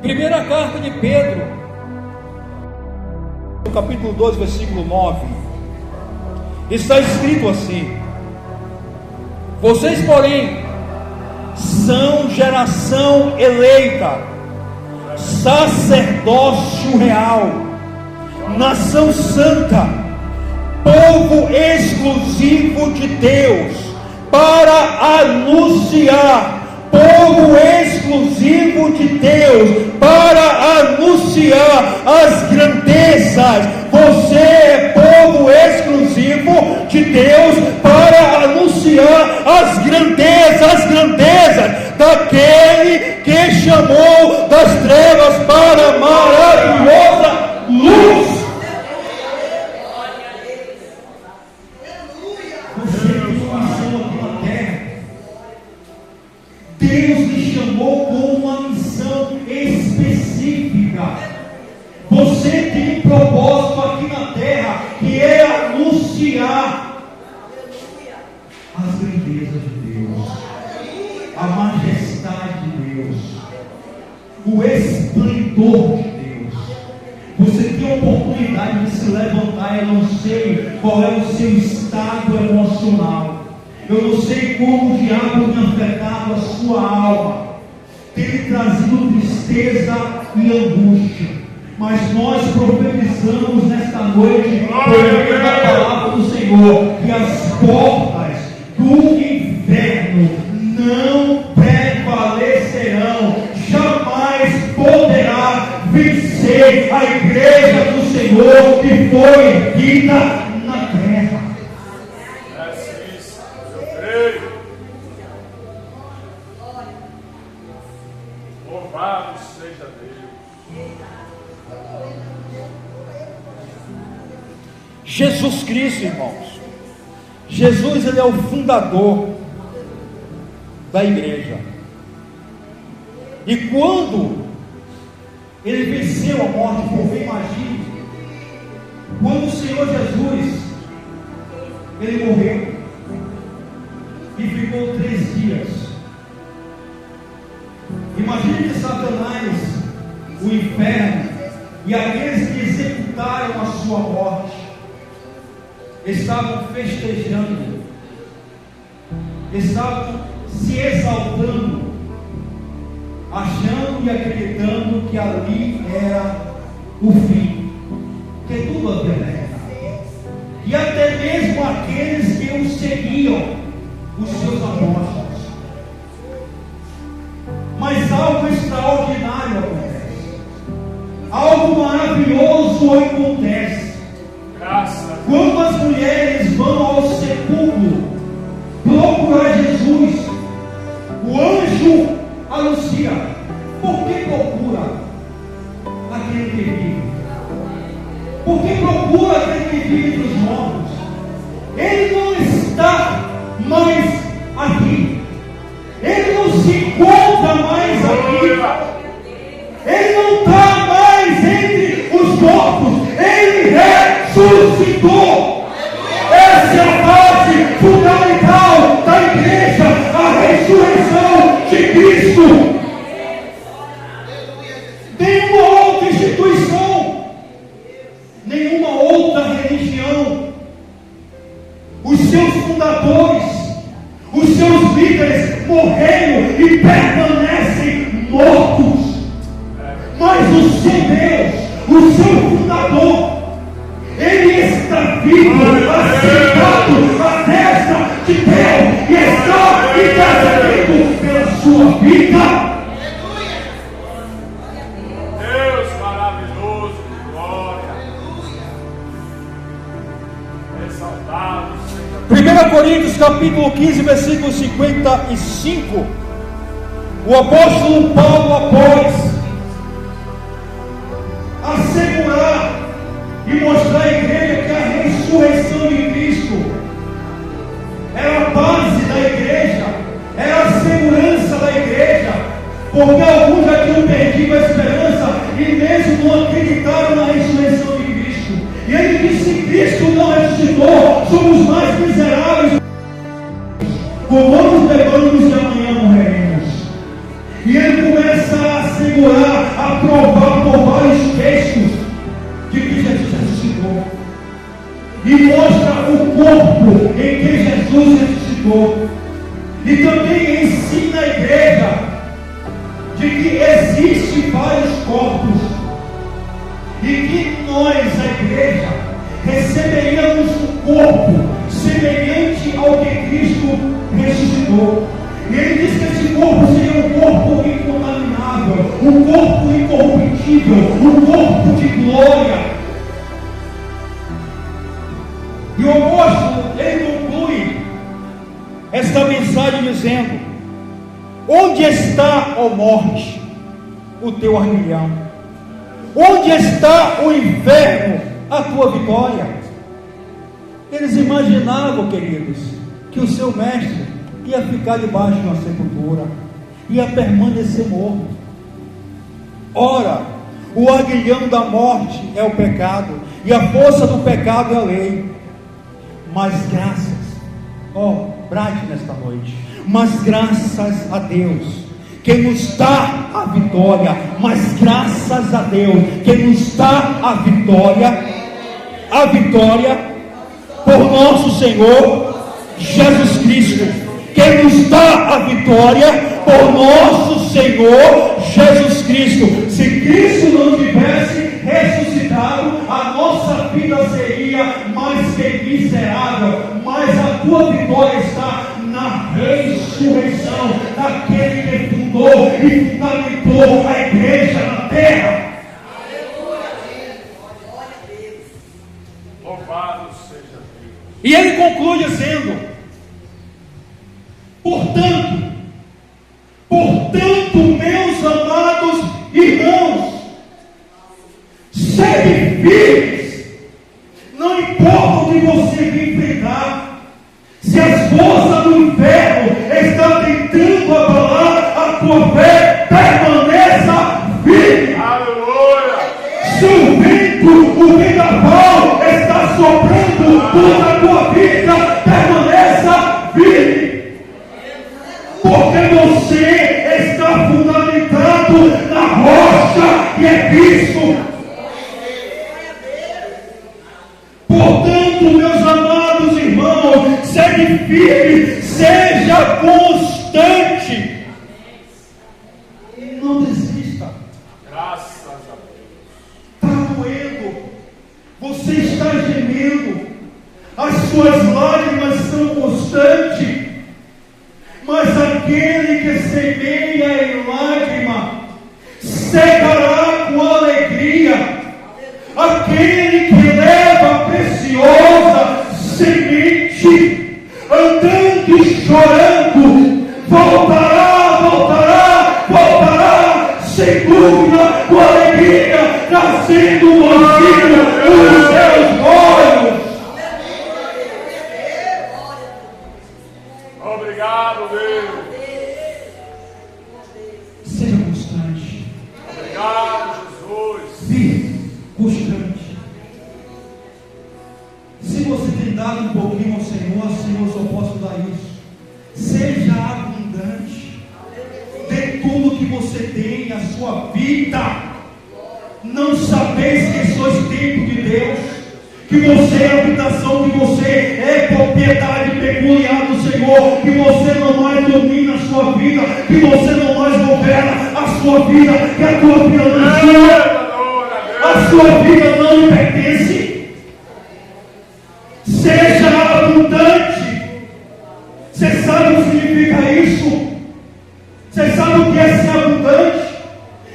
Primeira carta de Pedro, no capítulo 2, versículo 9, está escrito assim: vocês, porém, são geração eleita, sacerdócio real, nação santa, povo exclusivo de Deus, para anunciar, povo exclusivo de Deus, para anunciar as grandezas. Você é povo exclusivo de Deus para anunciar as grandezas daquele que chamou das trevas para a maravilhosa luz. Você tem uma missão aqui na terra. Deus lhe chamou com uma missão específica. Você tem um propósito aqui na terra, que é anunciar as grandezas de Deus, a majestade de Deus, o esplendor de Deus. Você tem a oportunidade de se levantar. Eu não sei qual é o seu estado emocional, eu não sei como o diabo tem afetado a sua alma, tem trazido tristeza e angústia. Mas nós profetizamos nesta noite, por meio da palavra do Senhor, que as portas do inferno não prevalecerão, jamais poderá vencer a igreja do Senhor que foi erguida na terra. É isso, eu creio. Louvado seja Deus. Jesus Cristo, irmãos, Jesus, ele é o fundador da igreja. E quando ele venceu a morte por fé, imagine, quando o Senhor Jesus, ele morreu e ficou 3 dias. Imagine que Satanás, o inferno e aqueles que executaram a sua morte estavam festejando, estavam se exaltando, achando e acreditando que ali era o fim, que tudo havia terminado. E até mesmo aqueles que o seguiam, os seus apóstolos. Mas algo extraordinário acontece, algo maravilhoso acontece. Quando as mulheres vão ao sepulcro procurar Jesus, o anjo anuncia: por que procura aquele que vive? Por que procura aquele que vive dos mortos? Ele não está mais aqui, ele não se encontra mais aqui, ele não está mais entre os mortos, ele ressuscitou. Essa é a base fundamental da igreja, a ressurreição de Cristo. Nenhuma outra instituição, nenhuma outra religião, os seus fundadores, os seus líderes morreram e permanecem mortos. Mas o seu Deus, o seu fundador, ele está vivo, assentado à destra de Deus, e está intercedendo pela sua vida. Deus maravilhoso, glória. Exaltado seja 1 Coríntios capítulo 15, versículo 55. O apóstolo Paulo, após assegurar e mostrar à igreja que a ressurreição de Cristo era a base da igreja, era a segurança da igreja, porque alguns já tinham perdido a esperança e mesmo não acreditaram na ressurreição de Cristo. E ele disse: se Cristo não ressuscitou, somos mais miseráveis, comamos, bebamos e amanhã morreremos. E ele começa a que existem vários corpos e que nós, a igreja, receberíamos um corpo semelhante ao que Cristo ressuscitou. E ele diz que esse corpo seria um corpo incontaminável, um corpo incorruptível, um corpo de glória. E o apóstolo, ele conclui esta mensagem dizendo: onde está, ó morte, o teu aguilhão? Onde está o inferno, a tua vitória? Eles imaginavam, queridos, que o seu mestre ia ficar debaixo de uma sepultura, ia permanecer morto. Ora, o aguilhão da morte é o pecado, e a força do pecado é a lei. Mas graças, brade nesta noite, mas graças a Deus, que nos dá a vitória, mas graças a Deus, que nos dá a vitória por nosso Senhor Jesus Cristo, que nos dá a vitória por nosso Senhor Jesus Cristo. Se Cristo não tivesse ressuscitado, a nossa vida seria mais que miserável, mas a tua vitória está na ressurreição daquele que fundou e fundamentou a igreja na terra. Louvado seja Deus. E ele conclui dizendo: portanto, meus amados irmãos, sede firmes, não importa o que você vem enfrentar. Se as forças do inferno estão tentando abalar a tua fé, permaneça firme. Aleluia. Se o vendaval está soprando contra a tua vida, permaneça firme. Porque você está fundamentado na rocha que é Cristo. Portanto, meus amados irmãos, sede firme, seja constante. Não desista. Graças a Deus. Está doendo, você está gemendo, as suas lágrimas são constantes. Mas aquele que semeia em lágrima cegará com alegria. Aquele que leva a preciosa semente, andando e chorando, voltará, sem dúvida, com alegria, trazendo uma vida nos seus olhos. Obrigado, Deus. Seja constante. Obrigado, Jesus. Firme, constante. Se você tem dado um pouquinho ao Senhor, só posso dar isso. Seja abundante. Dê tudo que você tem, a sua vida. Não sabeis que sois templo de Deus, que você é habitação, que você é propriedade peculiar do Senhor, que você não mais domina a sua vida, que você não mais governa a sua vida, que a tua vida não é sua, a sua vida não lhe pertence. Seja abundante. Você sabe o que significa isso? Você sabe o que é ser abundante?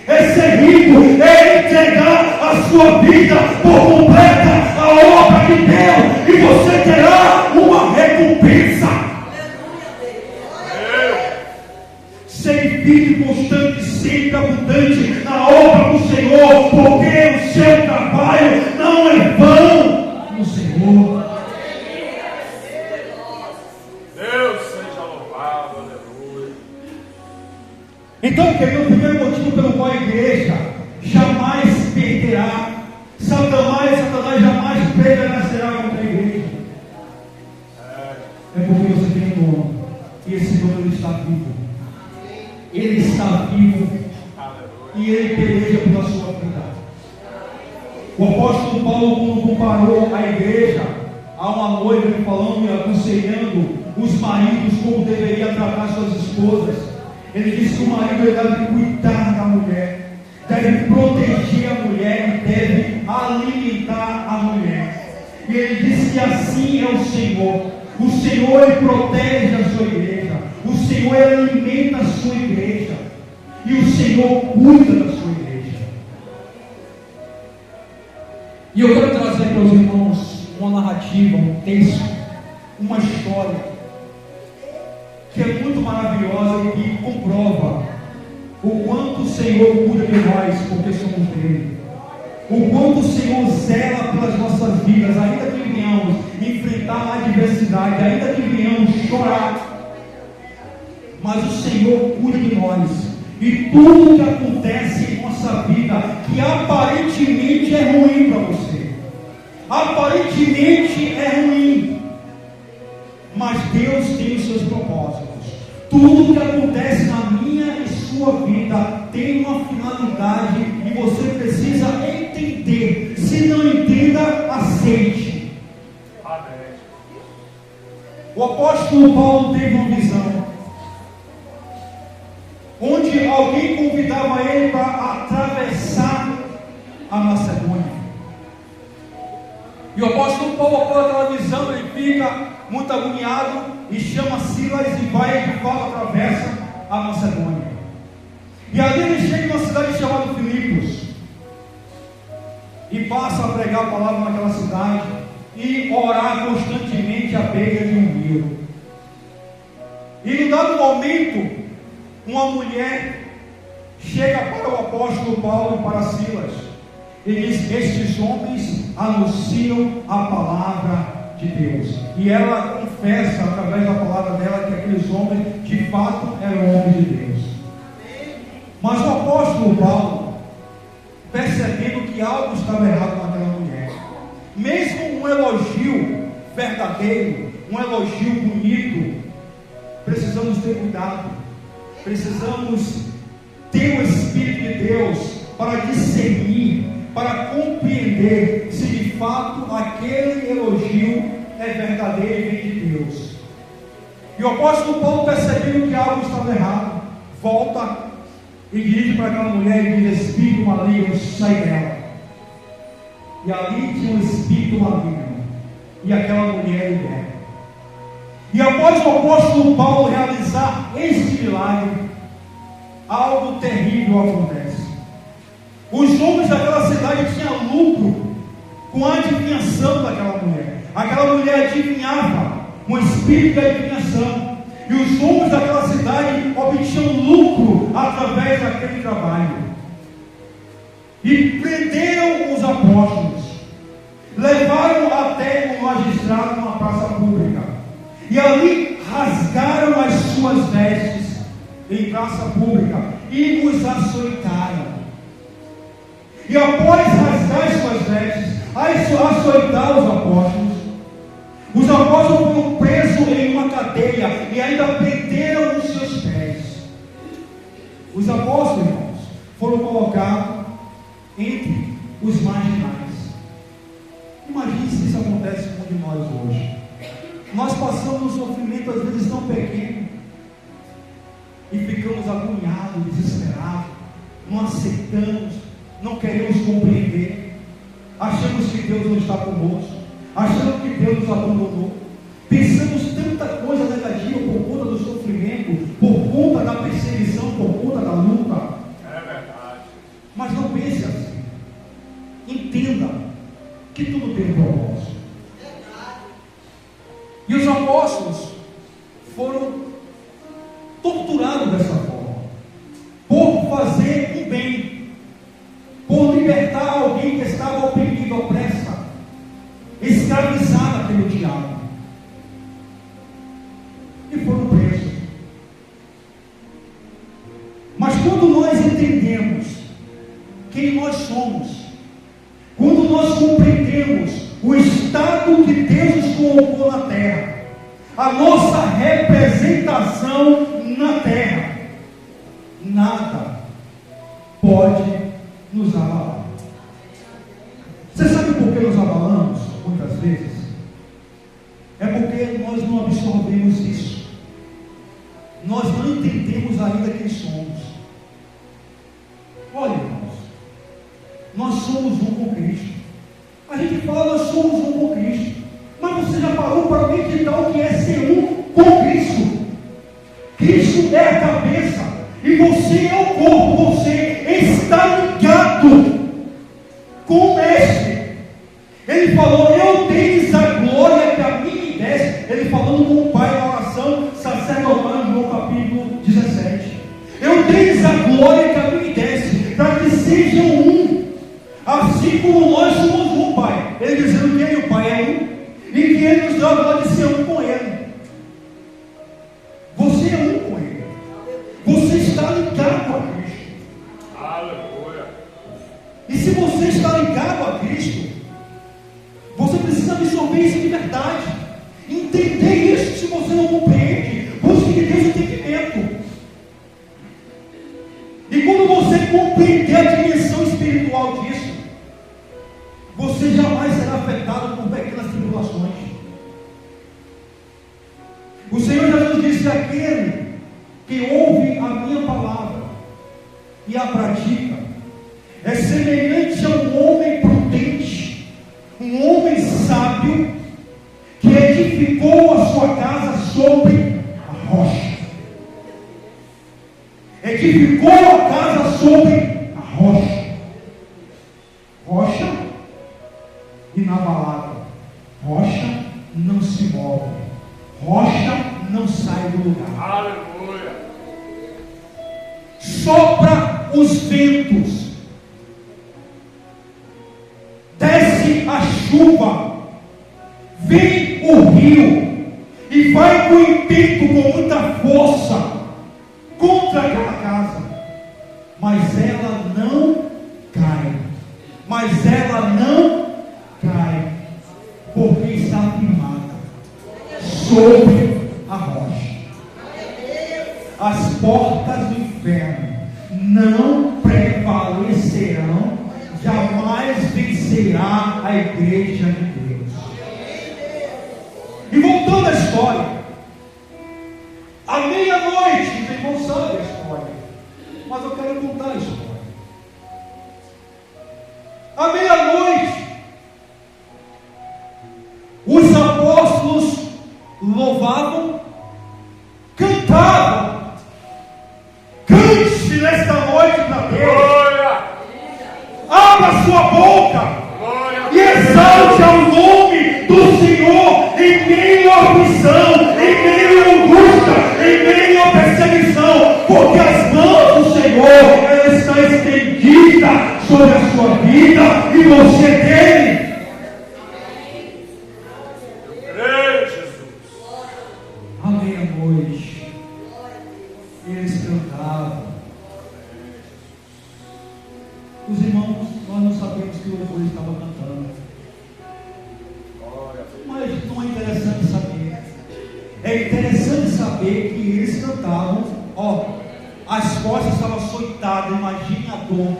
É ser rico, é entregar a sua vida por completa a obra de Deus, e você terá uma recompensa. Ser firme, constante, sempre abundante na obra do Senhor, porque o seu trabalho não é vão no Senhor. Deus seja louvado, aleluia. Então, querido, o primeiro motivo pelo qual a igreja jamais perderá, Satanás jamais prevalecerá contra a igreja, é porque você tem um dono, e esse dono ele está vivo. Ele está vivo, e ele peleja pela sua vida. O apóstolo Paulo, quando comparou a igreja a uma noiva, falando e aconselhando os maridos como deveriam tratar suas esposas, Ele disse que o marido deve cuidar da mulher, deve proteger a mulher e deve alimentar a mulher. E ele disse que assim é o Senhor. O Senhor, Ele protege a sua igreja. O Senhor, Ele alimenta a sua igreja. E o Senhor cuida da sua igreja. E eu quero trazer para os irmãos uma narrativa, um texto, uma história que é muito maravilhosa e que comprova o quanto o Senhor cuida de nós, porque somos dele. O quanto o Senhor zela pelas nossas vidas, ainda que venhamos enfrentar a adversidade, ainda que venhamos chorar, mas o Senhor cuida de nós. E tudo que acontece em nossa vida, que aparentemente é ruim para você, aparentemente é ruim, mas Deus tem os seus propósitos. Tudo que acontece na minha e sua vida tem uma finalidade e você precisa entender. Se não entenda, aceite. Amém. O apóstolo Paulo teve uma visão, onde alguém convidava ele para atravessar a Macedônia. E o apóstolo Paulo, após aquela visão, ele fica muito agoniado e chama Silas e vai de fato atravessa a Macedônia. E ali ele chega em uma cidade chamada Filipos e passa a pregar a palavra naquela cidade e orar constantemente à beira de um rio. E num dado momento, uma mulher chega para o apóstolo Paulo e para Silas e diz: estes homens anunciam a palavra de Deus. E ela confessa através da palavra dela que aqueles homens de fato eram homens de Deus. Mas o apóstolo Paulo, percebendo que algo estava errado com aquela mulher, mesmo um elogio verdadeiro, um elogio bonito, precisamos ter cuidado, precisamos ter o Espírito de Deus para discernir, para compreender se de fato aquele elogio é verdadeiro e vem de Deus. E o apóstolo Paulo, percebendo que algo estava errado, volta e dirige para aquela mulher e diz: espírito maligno, sai dela. E ali tinha um espírito maligno, e aquela mulher liberta. E após o apóstolo Paulo realizar este milagre, algo terrível acontece. Os homens daquela cidade tinham lucro com a adivinhação daquela mulher. Aquela mulher adivinhava, um espírito de adivinhação. E os homens daquela cidade obtinham lucro através daquele trabalho. E prenderam os apóstolos, levaram até o magistrado numa praça pública. E ali rasgaram as suas vestes em praça pública e os açoitaram. E após rasgar as suas vestes, açoitar os apóstolos foram presos em uma cadeia e ainda prenderam os seus pés. Os apóstolos, irmãos, foram colocados entre os marginais. Imagine se isso acontece com um de nós hoje. Nós passamos um sofrimento às vezes tão pequeno e ficamos agoniados, desesperados, não aceitamos, não queremos compreender, achamos que Deus não está conosco, achamos que Deus nos abandonou, pensamos tanta coisa negativa por conta do sofrimento, por conta da perseguição, por conta da luta. É verdade. Mas não pense assim. Entenda que tudo tem um propósito. E os apóstolos foram torturados dessa forma, por fazer um bem, por libertar alguém que estava oprimido, opressa, escravizado pelo diabo, e foram presos. Mas quando nós entendemos quem nós somos, quando nós compreendemos o estado que Deus nos colocou na terra, a nossa representação na terra, nada pode nos abalar. Você sabe por que nos abalamos muitas vezes? É porque nós não absorvemos isso, nós não entendemos ainda quem somos. Olha, irmãos, nós somos um com Cristo. A gente fala, nós somos um com Cristo. Mas você já parou para meditar o que é ser um com Cristo? Cristo é a cabeça e você é o corpo. Você está ligado com o Mestre. Ele falou: eu tenho a glória que a mim me desse. Ele falando com o Pai na oração sacerdotal em João capítulo 17. Eu tenho a glória que a mim me desse, para que sejam um, assim como nós somos um, Pai. Ele dizendo que ele e o Pai é um, e que ele nos dá a glória de ser um com ele. Você é um com ele. Você está ligado a Cristo. Aleluia. E se você está ligado a Cristo, você precisa absorver isso de verdade. Entender isso. Se você não compreende, busque de Deus entendimento. E quando você compreender a dimensão espiritual disso, você jamais será afetado por pequenas tribulações. O Senhor Jesus disse: aquele que ouve a minha palavra e a pratica é semelhante a um homem prudente, um homem sábio, que edificou a sua casa sobre a rocha. Edificou a casa sobre a rocha. Rocha inabalável. Rocha não se move. Rocha não sai do lugar. Aleluia. Sopra os ventos, desce a chuva, vem o rio e vai com intento, com muita força contra aquela casa, mas ela não cai. Mas ela não cai, porque está firmada sobre a rocha. As portas do inferno não prevalecerão, jamais vencerá a igreja de Deus. E voltando à história, à meia-noite, os irmãos sabem a história, mas eu quero contar a história. À meia-noite, os apóstolos louvavam, cantavam. Cante nesta noite para Deus. Glória. Abra sua boca. Glória. E exalte ao nome do Senhor em meio à aflição, em meio à angústia, em meio à perseguição, porque as mãos do Senhor, ela está estendida sobre a sua vida e você dele. Creio, Jesus. À meia-noite, eles cantavam. Os irmãos, nós não sabemos que o louvor estava cantando. Glória. Mas não é interessante saber. É interessante saber que eles cantavam. As costas estavam açoitadas, imagine a dor.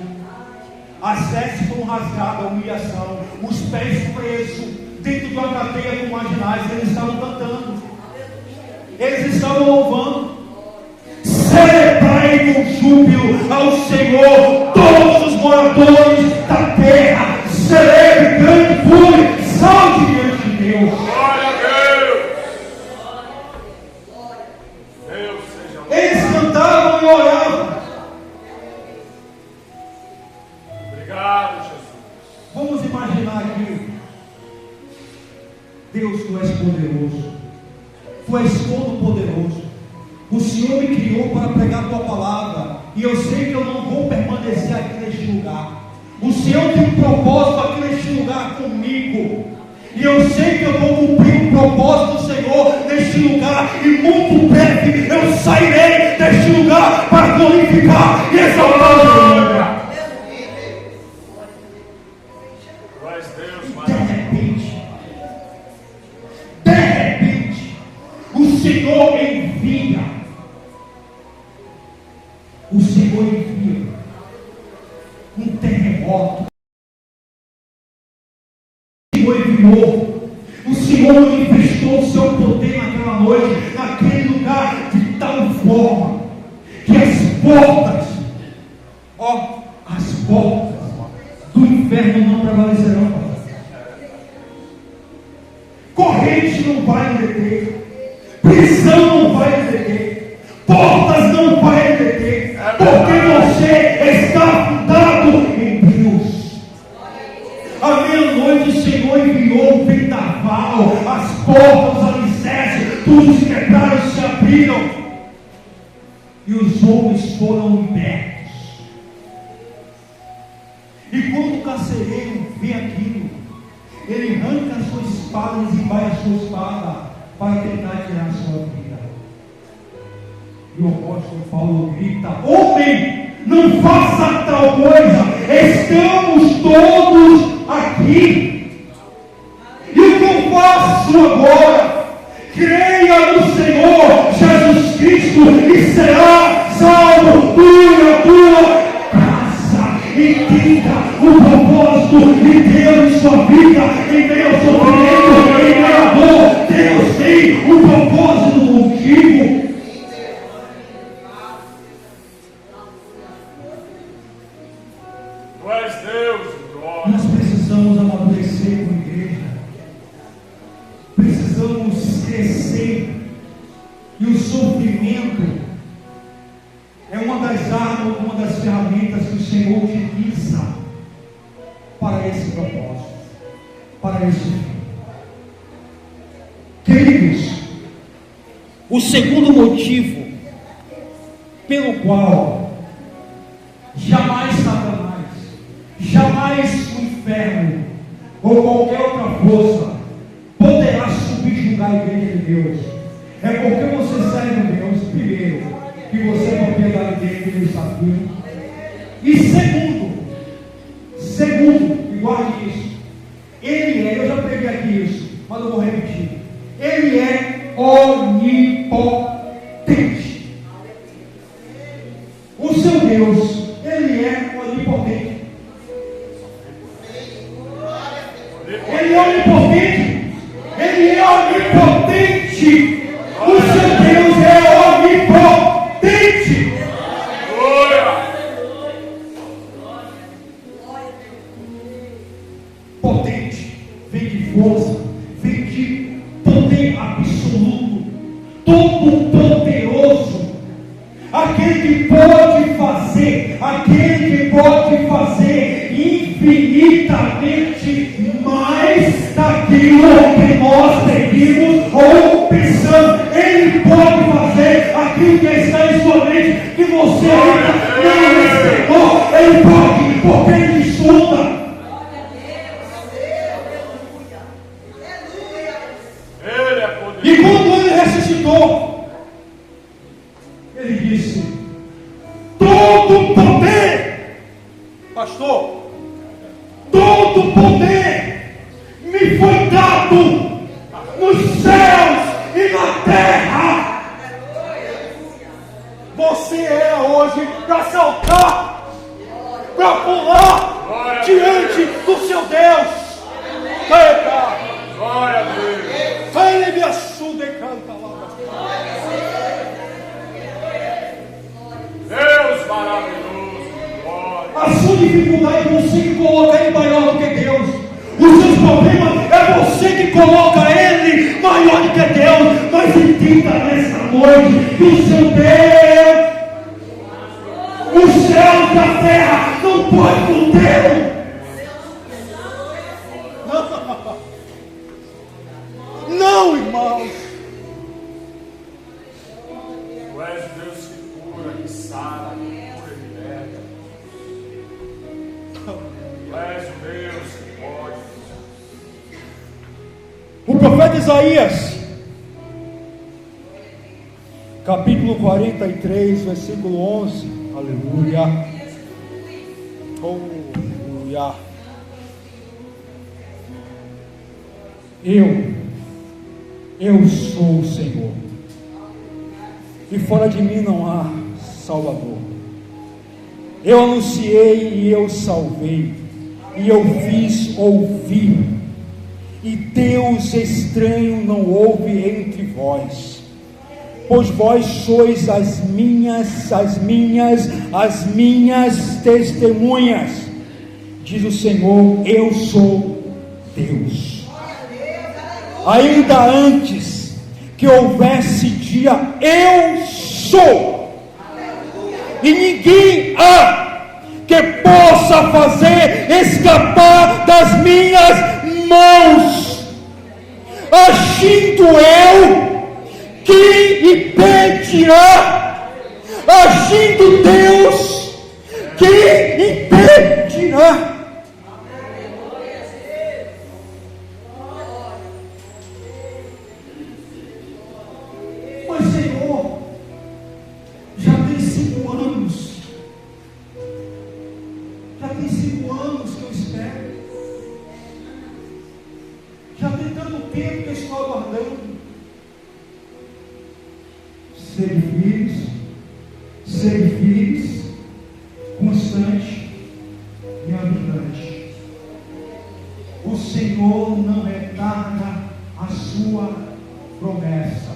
As vestes foram rasgadas, a humilhação. Os pés presos dentro de uma cadeia com marginais. Eles estavam cantando. Eles estavam louvando. Celebrai com júbilo ao Senhor todos os moradores da terra. Celebre grande fúria, salte diante de Deus. Glória a Deus. Deus seja louvado. Eles cantavam e oravam. Obrigado, Jesus. Vamos imaginar aqui. Deus, tu és poderoso. Tu és todo poderoso. O Senhor me criou para pregar a tua palavra. E eu sei que eu não vou permanecer aqui neste lugar. O Senhor tem um propósito aqui neste lugar comigo. E eu sei que eu vou cumprir o propósito do Senhor neste lugar. E muito breve eu sairei deste lugar para glorificar e exaltar o seu nome. Glória a Deus, De repente, o Senhor envia. O Senhor envia um terremoto. O Senhor enviou. O Senhor manifestou o seu poder naquela noite, naquele lugar, de tal forma as portas do inferno não prevalecerão. Corrente não vai nos deter, prisão não vai nos deter, portas não vai nos deter, porque você está fundado em Deus. À meia-noite o Senhor enviou um vendaval, as portas, os alicerces, tudo se quebraram, se abriram, e os homens foram libertos. E quando o carcereiro vê aquilo, ele arranca a sua espada e vai a sua espada para tentar tirar a sua vida. E o apóstolo Paulo grita: homem, não faça tal coisa, estamos todos aqui. E o que eu faço agora? Creia no Senhor Jesus Cristo e será salvo tu e a tua casa. Entenda o propósito de Deus em sua vida, em meio ao sofrimento, em meio à dor. Deus tem um propósito, um motivo. Tu és Deus, glória. Nós precisamos amadurecer como igreja, precisamos crescer, e o sofrimento é uma das armas, uma das ferramentas que o Senhor utiliza para esse propósito, para esse fim. Queridos, o segundo motivo pelo qual jamais Satanás, jamais o inferno ou qualquer outra força poderá subjugar a igreja de Deus é porque você serve a Deus, primeiro, que você é propriedade dele, que ele está firme. E segundo, e guarde isso, ele é, eu já peguei aqui isso, mas eu vou repetir, ele é onipotente. O seu Deus, ele é onipotente. Ele é onipotente. Ele é onipotente. O seu Deus é onipotente. Potente vem de força, vem de poder absoluto, todo poderoso, aquele que pode fazer infinitamente mais daquilo que nós pedimos ou pensamos. Ele pode fazer aquilo que está em sua mente, que você ainda não respeitou. Ele pode, porque ele sonda. E quando ele ressuscitou, ele disse: todo poder, pastor, todo poder me foi dado nos céus e na terra. Você é hoje para saltar, para pular diante do seu Deus. Glória a Deus. Ele me ajuda e canta lá. Deus maravilhoso. Glória. A sua dificuldade você que coloca ele maior do que Deus. Os seus problemas é você que coloca ele maior do que Deus. Mas entenda nessa noite que o seu Deus, os céus da terra não pode contê-lo. Não, irmãos. Tu és o Deus que cura, que sara, que cura e liberta. Tu és o Deus que pode. O profeta Isaías, capítulo 43, versículo 11. Aleluia. Aleluia. Eu sou o Senhor, e fora de mim não há Salvador. Eu anunciei e eu salvei, e eu fiz ouvir, e Deus estranho não houve entre vós. pois vós sois as minhas testemunhas, diz o Senhor, eu sou Deus. Ainda antes que houvesse dia, eu sou, e ninguém há que possa fazer escapar das minhas mãos. Agindo eu, quem impedirá? Agindo Deus, quem impedirá? Mas Senhor, já tem 5 anos. Já tem 5 anos que eu espero. Já tem tanto tempo que eu estou aguardando. Ser firmes, constante e abundante. O Senhor não retarda a sua promessa.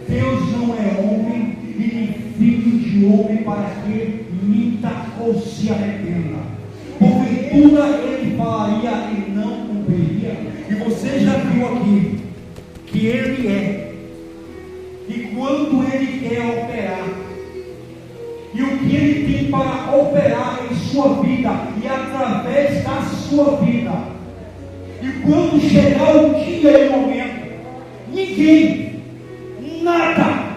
Deus não é homem e nem filho de homem para que minta ou se arrependa. Porventura ele falaria e não cumpriria. E você já viu aqui que ele é. E quando ele quer operar, e o que ele tem para operar em sua vida e através da sua vida, e quando chegar o dia e o momento, ninguém, nada,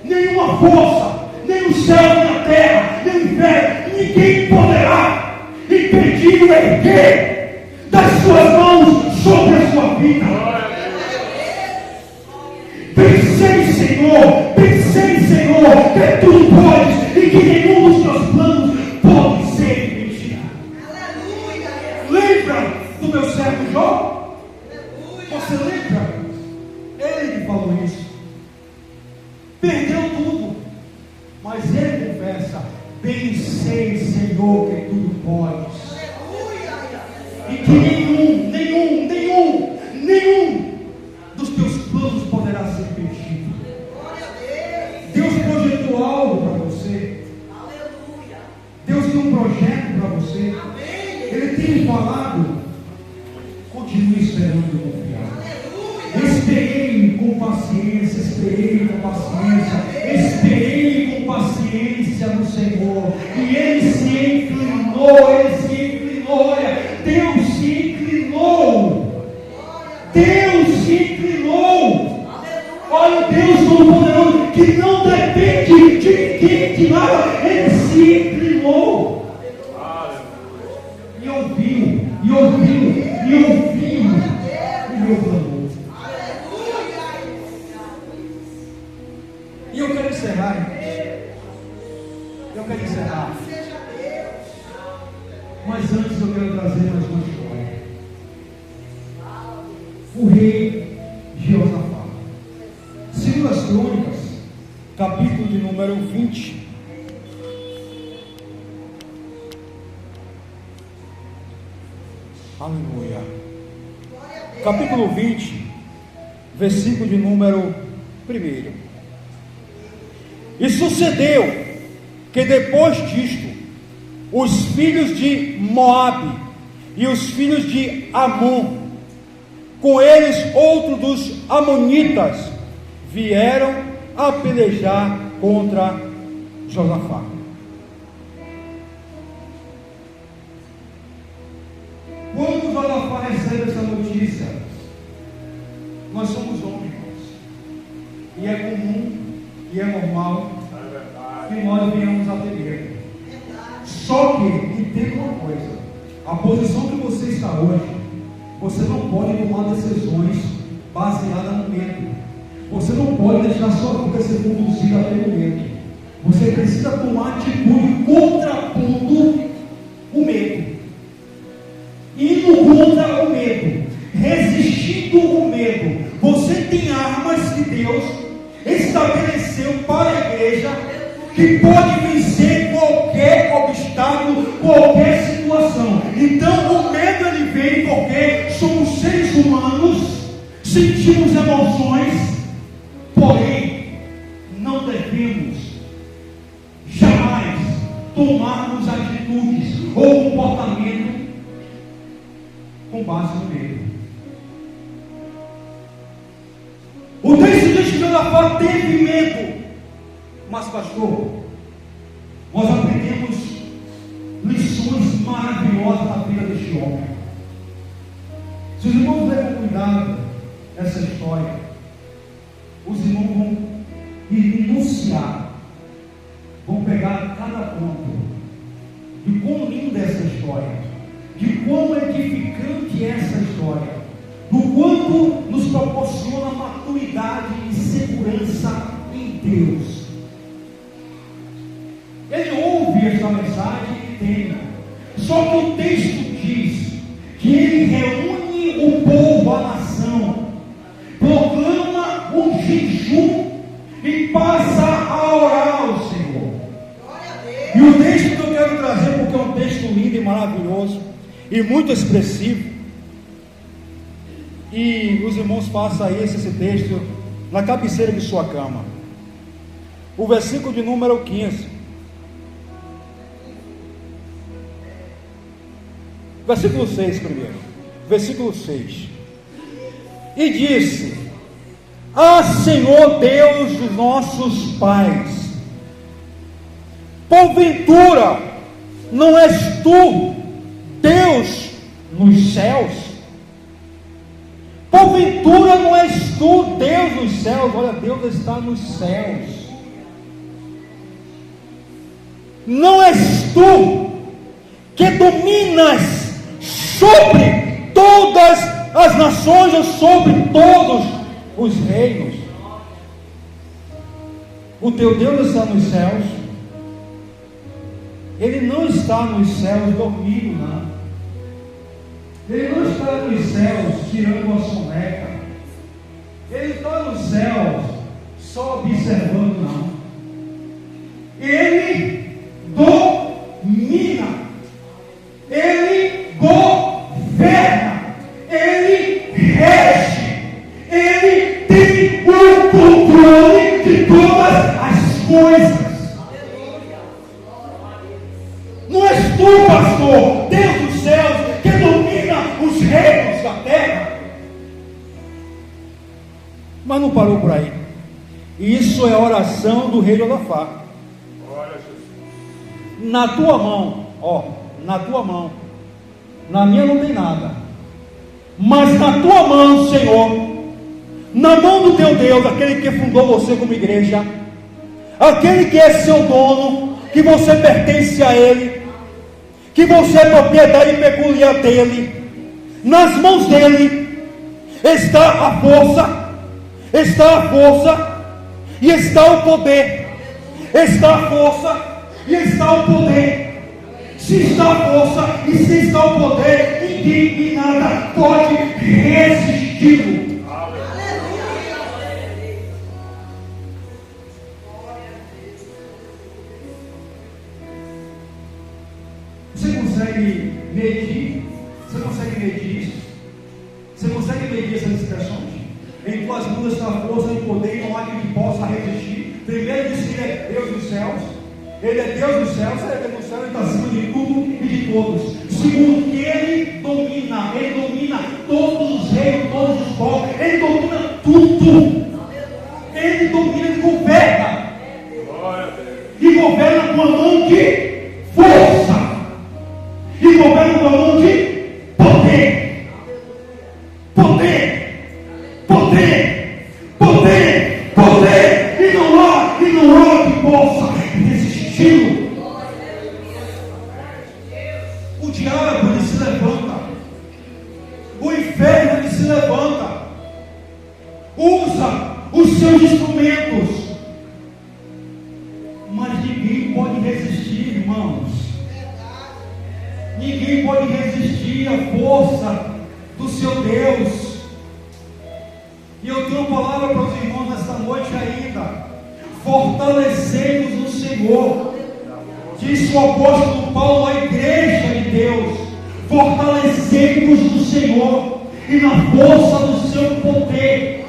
nenhuma força, nem o céu, nem a terra, nem o inferno, ninguém poderá impedir o erguer das suas mãos sobre a sua vida. Pensei, Senhor, que tudo podes e que nenhum dos teus planos pode ser impedido. Lembra do meu servo Jó? Você lembra? Ele que falou isso. Perdeu tudo, mas ele confessa: pensei, Senhor, que tudo podes. E que nenhum dos teus planos poderá ser impedido. Deus projetou algo para você. Deus tem um projeto para você. Ele tem falado. Continue esperando e confiar. Esperei com paciência. Esperei com paciência no Senhor. E Ele se inclinou. Olha, Deus se inclinou. Olha o Deus Todo-Poderoso, que não depende de ninguém, de nada. Ele se inclinou. E ouviu o meu clamor. E eu quero encerrar. Mas antes eu quero trazer mais uma história. O rei Jeosafá. Segundo as Crônicas, capítulo de número 20. Aleluia. Capítulo 20, versículo de número 1. E sucedeu que depois disto, os filhos de Moabe e os filhos de Amon, com eles outros dos amonitas, vieram a pelejar contra Josafá. Quando Josafá recebe essa notícia, nós somos homens, e é comum, e é normal, que nós venhamos a ter medo. Só que, entenda uma coisa: a posição que você está hoje, você não pode tomar decisões baseadas no medo. Você não pode deixar sua vida ser conduzida pelo medo. Você precisa tomar atitude contrapondo o medo, indo contra o medo, resistindo o medo. Você tem armas que Deus estabeleceu para a igreja, que pode vencer qualquer obstáculo, qualquer situação. Então o medo ele vem porque somos seres humanos, sentimos emoções, porém passe no medo. O texto diz que Josafá teve medo. Mas, pastor, nós aprendemos lições maravilhosas na vida deste homem. Se os irmãos derem cuidado nessa história, os irmãos vão enunciar, vão pegar cada ponto de quão linda é essa história, de quão edificante é essa história, do quanto nos proporciona maturidade e segurança em Deus. Ele ouve esta mensagem e tem. Só que o texto diz que ele reúne o povo, a nação, proclama um jejum e passa a orar ao Senhor. E o texto que eu quero trazer, porque é um texto lindo e maravilhoso e muito expressivo, e os irmãos façam esse texto na cabeceira de sua cama. O versículo de número 15. Versículo 6 primeiro. Versículo 6. E disse: Ah, Senhor Deus dos nossos pais, porventura não és tu Deus nos céus? Porventura não és tu Deus nos céus? Olha, Deus está nos céus. Não és tu que dominas sobre todas as nações, ou sobre todos os reinos? O teu Deus está nos céus. Ele não está nos céus dormindo, não. Ele não está nos céus tirando uma soneca. Ele está nos céus só observando, não. Ele domina. Ele governa. Ele rege. Ele tem o controle de todas as coisas. Não és tu, pastor, Deus dos céus, que domina os reinos da terra. Mas não parou por aí. Isso é a oração do rei Josafá. Na tua mão, na tua mão, na minha não tem nada, mas na tua mão, Senhor, na mão do teu Deus, aquele que fundou você como igreja, aquele que é seu dono, que você pertence a Ele, que você é propriedade peculiar dEle, nas mãos dEle está a força, e está o poder, está a força e está o poder. Se está a força e se está o poder, ninguém e nada pode resistir. Você consegue medir? Você consegue medir isso? Você consegue medir essas expressões? Em tuas mãos está a força e o poder, e não há quem possa resistir. Primeiro disse que Ele é Deus dos céus. Ele é Deus dos céus, Ele é Deus dos céus, Ele está acima de tudo e de todos. Segundo, que Ele domina todos os reinos, todos os povos, Ele domina tudo. Ele domina, Ele governa. E governa com a mão de força. E governa com a mão de poder. Poder. E não há que possa resistir. O diabo, ele se levanta. O inferno, ele se levanta. Usa os seus instrumentos. Mas ninguém pode resistir, irmãos. Ninguém pode resistir à força do seu Deus. E eu tenho uma palavra para os irmãos nesta noite ainda. Fortalecei-nos no Senhor. Disse o apóstolo Paulo à igreja de Deus: fortalecei-nos no Senhor e na força do seu poder,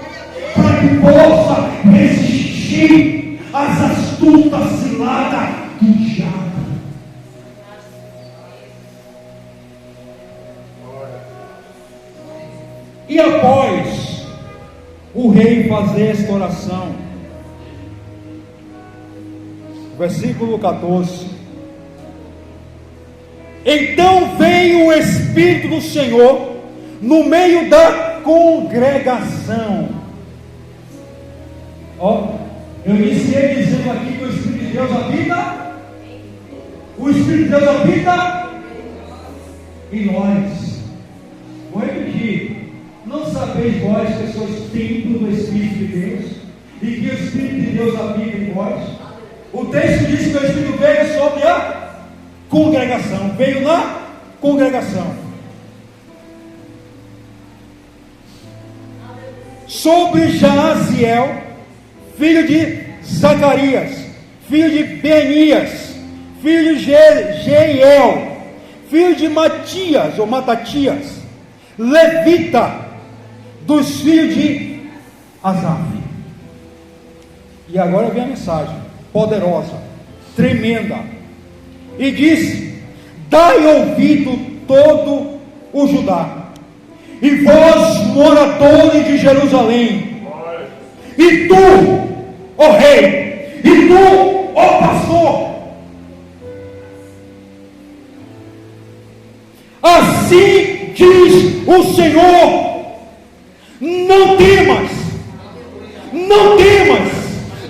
para que possa resistir às astutas ciladas do diabo. E após o rei fazer esta oração, versículo 14: então veio o Espírito do Senhor no meio da congregação. Eu iniciei dizendo aqui que o Espírito de Deus habita. O Espírito de Deus habita em nós. Vou repetir: não sabeis vós que sois templo do Espírito de Deus e que o Espírito de Deus habita em vós? O texto diz que o Espírito veio sobre a congregação, veio na congregação, sobre Jaziel, filho de Zacarias, filho de Benias, filho de Jeiel, filho de Matias ou Matatias, levita, dos filhos de Asaf. E agora vem a mensagem poderosa, tremenda, e diz: dai ouvido todo o Judá, e vós moradores de Jerusalém, e tu, ó rei, e tu, ó pastor, assim diz o Senhor: não temas, não temas,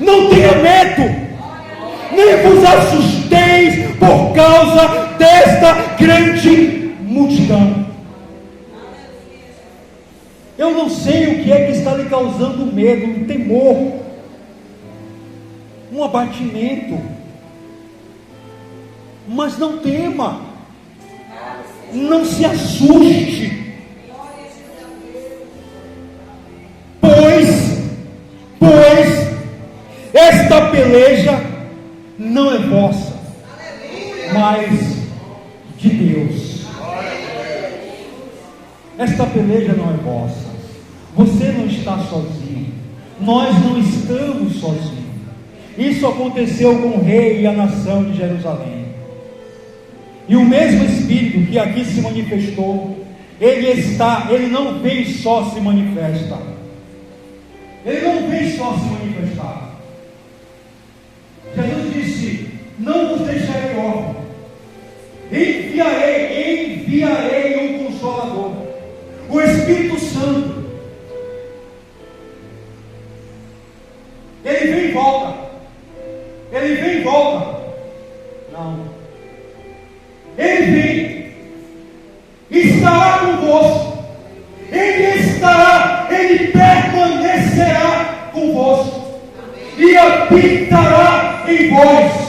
não tenha medo, nem vos assusteis por causa desta grande multidão. Eu não sei o que é que está lhe causando medo, um temor, um abatimento, mas não tema, não se assuste, pois esta peleja não é vossa, mas de Deus. Esta peleja não é vossa, você não está sozinho, nós não estamos sozinhos. Isso aconteceu com o rei e a nação de Jerusalém, e o mesmo Espírito que aqui se manifestou, ele não vem só se manifesta, ele não vem só se manifestar. Jesus disse: não vos deixarei órfãos, enviarei um Consolador, o Espírito Santo. Ele vem e volta, ele vem e volta, não, ele vem, estará convosco, ele permanecerá convosco e habitará em vós.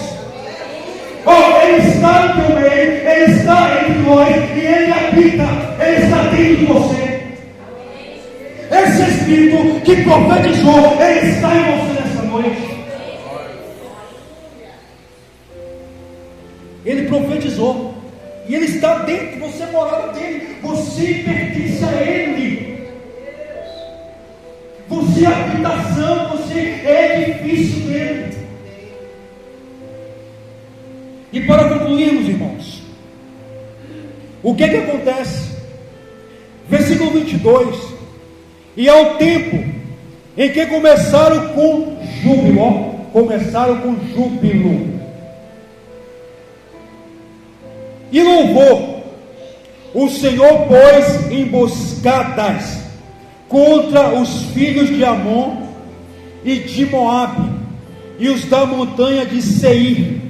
Ele está no teu meio, ele está entre nós e ele habita, ele está dentro de você. Esse Espírito que profetizou, ele está em você nessa noite. Ele profetizou e ele está dentro, você é morada dele, você pertence a ele, você é habitação, você é edifício dele. E para concluirmos, irmãos, o que acontece? Versículo 22: e ao tempo em que começaram com júbilo e louvor, o Senhor pôs emboscadas contra os filhos de Amon e de Moabe e os da montanha de Seir,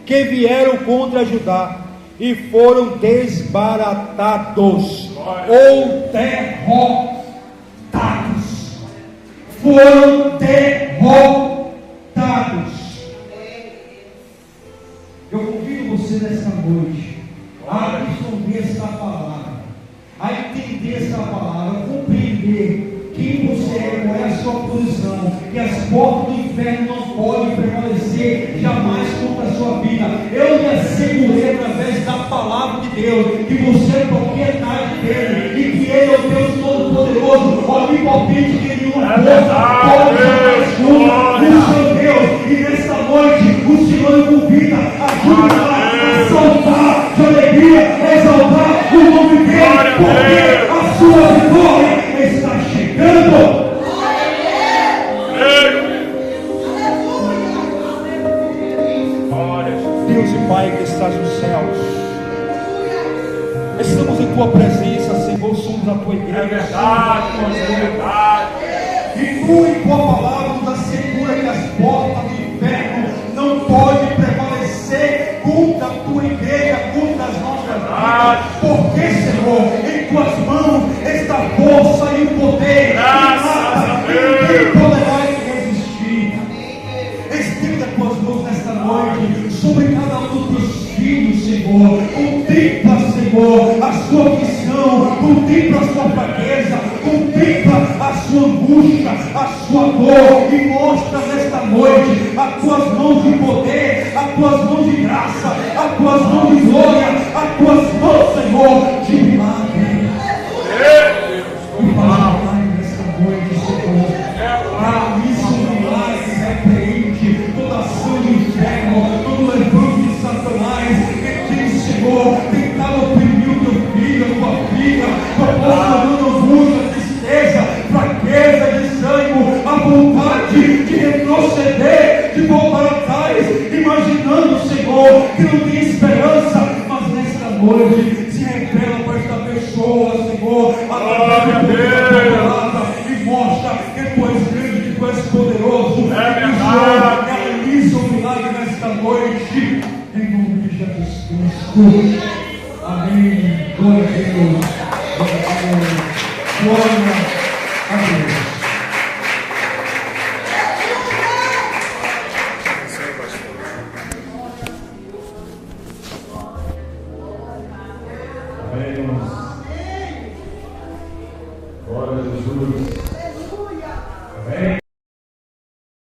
que vieram contra Judá, e foram desbaratados ou derrotados. Foram derrotados. Eu convido você nesta noite a absorver esta palavra, a entender esta palavra, a compreender quem você é, qual é a sua posição, que as portas do inferno não podem prevalecer jamais contra a sua vida. Eu lhe assegurei através da palavra de Deus que você é propriedade dele e que ele é o Deus Todo-Poderoso, onipotente, que nenhuma força pode jamais o seu Deus. E nesta noite o Senhor lhe convida a jubilar, a saltar de alegria, a exaltar o nome dele, porque a sua vitória para a tua igreja. É verdade, é verdade. E tu, em tua palavra, nos assegura que as portas do inferno não podem prevalecer contra a tua igreja, contra as nossas vidas. Porque, Senhor, em tuas mãos está a força e o poder. Graças a Deus. Ninguém poderá resistir. Estenda tuas mãos nesta noite sobre cada um dos teus filhos, Senhor. Contempla, Senhor, a sua aflição, contempla a sua fraqueza, contempla a sua angústia, a sua dor, e mostra nesta noite as tuas mãos de poder, as tuas mãos de graça, as tuas mãos de glória, as tuas mãos, Senhor, de milagre. E fala nesta noite, Senhor. Isso, milagre, repreende toda ação do inferno, todo levante de Satanás, que tem, Senhor, tentado oprimir o teu filho, a tua filha, proporcionando angústia, tristeza, fraqueza, desânimo, a vontade de retroceder, de voltar atrás, imaginando, Senhor, que não tem esperança, mas nesta noite se revela para esta pessoa, Senhor, através da palavra, e mostra que tu és grande, que tu és poderoso, é verdade. Senhor, realiza um milagre nesta noite, em nome de Jesus Cristo. Amém. Glória a Deus. Glória a Deus. Amém. Glória a Jesus. Amém.